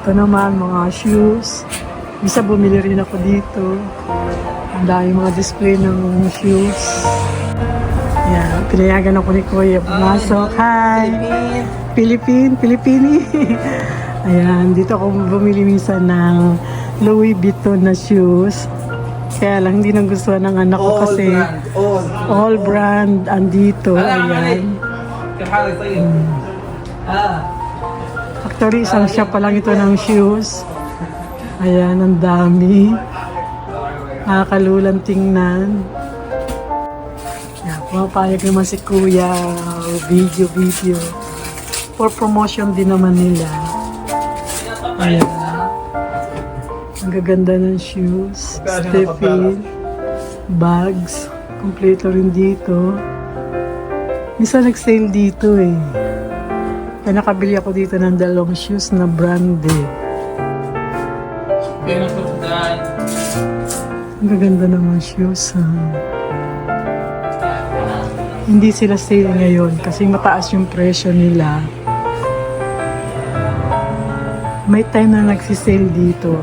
Ito naman, mga shoes. Isa bumili rin ako dito. Ang dami mga display ng shoes. Yan, pinayagan ako ni Kuya pumasok. Hi! Pilipini. Ayan, dito ako bumili minsan ng Louis Vuitton na shoes. Kaya lang hindi nagustuhan ng anak ko kasi all brand andito. Ayan. Actually, isang shop pa lang ito ng shoes. Ayan, ang dami. Nakakalulang tingnan. Ayan, pumapayag naman si Kuya. Video. For promotion din naman nila. Ayan. Ang gaganda ng shoes. Steffi. Bags. Kompleto rin dito. Minsan nag-sale dito eh. Kaya nakabili ako dito ng dalawang shoes na branded. Ang gaganda naman shoes ha. Hindi sila sale ngayon kasi mataas yung presyo nila. May time na nagsisale dito.